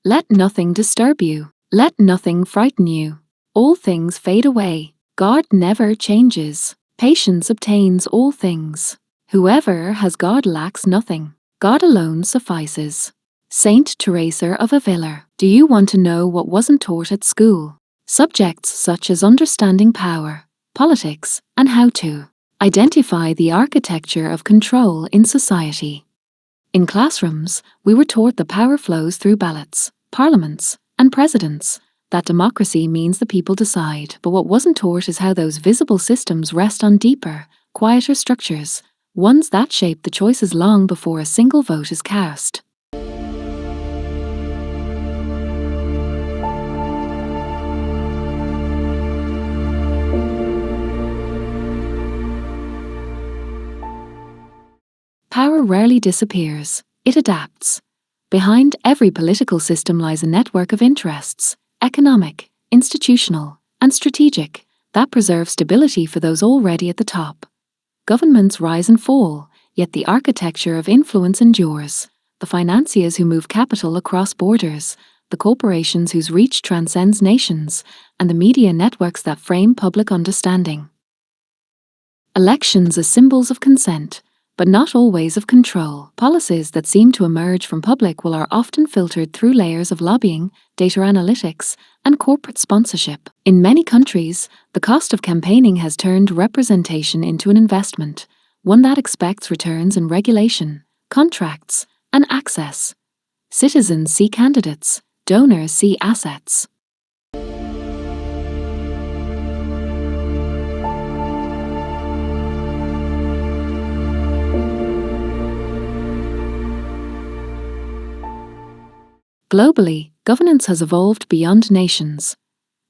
Let nothing disturb you. Let nothing frighten you. All things fade away. God never changes. Patience obtains all things. Whoever has God lacks nothing. God alone suffices. Saint Teresa of Avila. Do you want to know what wasn't taught at school? Subjects such as understanding power, politics, and how to identify the architecture of control in society. In classrooms, we were taught that power flows through ballots, parliaments, and presidents, that democracy means the people decide, but what wasn't taught is how those visible systems rest on deeper, quieter structures, ones that shape the choices long before a single vote is cast. Power rarely disappears, it adapts. Behind every political system lies a network of interests, economic, institutional, and strategic, that preserve stability for those already at the top. Governments rise and fall, yet the architecture of influence endures. The financiers who move capital across borders, the corporations whose reach transcends nations, and the media networks that frame public understanding. Elections are symbols of consent, but not always of control. Policies that seem to emerge from public will are often filtered through layers of lobbying, data analytics, and corporate sponsorship. In many countries, the cost of campaigning has turned representation into an investment, one that expects returns in regulation, contracts, and access. Citizens see candidates, donors see assets. Globally, governance has evolved beyond nations.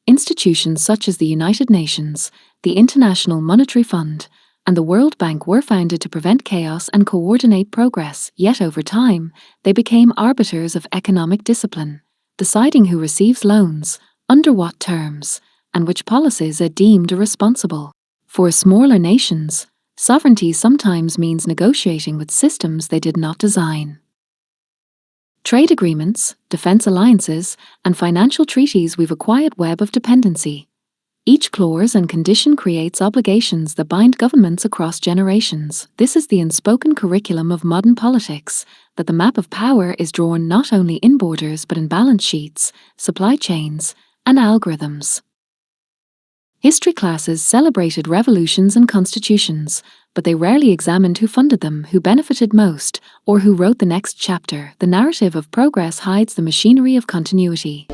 Institutions such as the United Nations, the International Monetary Fund, and the World Bank were founded to prevent chaos and coordinate progress, yet over time, they became arbiters of economic discipline, deciding who receives loans, under what terms, and which policies are deemed irresponsible. For smaller nations, sovereignty sometimes means negotiating with systems they did not design. Trade agreements, defense alliances, and financial treaties weave a quiet web of dependency. Each clause and condition creates obligations that bind governments across generations. This is the unspoken curriculum of modern politics, that the map of power is drawn not only in borders but in balance sheets, supply chains, and algorithms. History classes celebrated revolutions and constitutions, but they rarely examined who funded them, who benefited most, or who wrote the next chapter. The narrative of progress hides the machinery of continuity.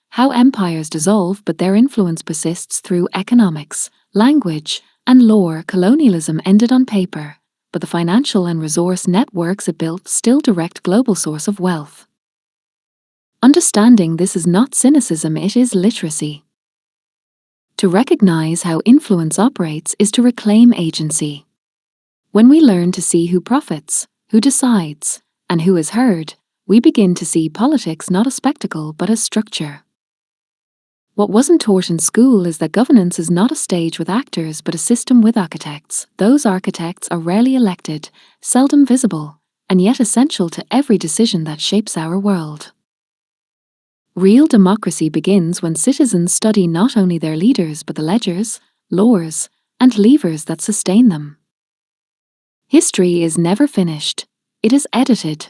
How empires dissolve but their influence persists through economics, language, and law. Colonialism ended on paper, but the financial and resource networks it built still direct global source of wealth. Understanding this is not cynicism, it is literacy. To recognize how influence operates is to reclaim agency. When we learn to see who profits, who decides, and who is heard, we begin to see politics not a spectacle but as structure. What wasn't taught in school is that governance is not a stage with actors but a system with architects. Those architects are rarely elected, seldom visible, and yet essential to every decision that shapes our world. Real democracy begins when citizens study not only their leaders but the ledgers, laws, and levers that sustain them. History is never finished, it is edited.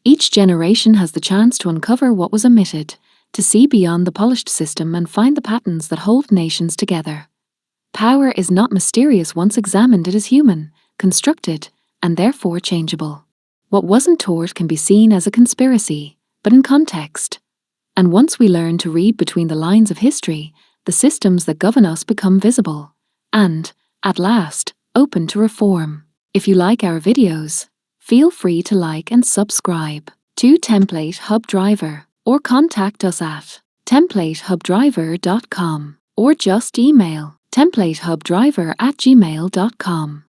Each generation has the chance to uncover what was omitted, to see beyond the polished system and find the patterns that hold nations together. Power is not mysterious once examined, it is human, constructed, and therefore changeable. What wasn't taught can be seen as a conspiracy, but in context. And once we learn to read between the lines of history, the systems that govern us become visible, and, at last, open to reform. If you like our videos, feel free to like and subscribe to Template Hub Driver, or contact us at templatehubdriver.com, or just email templatehubdriver@gmail.com.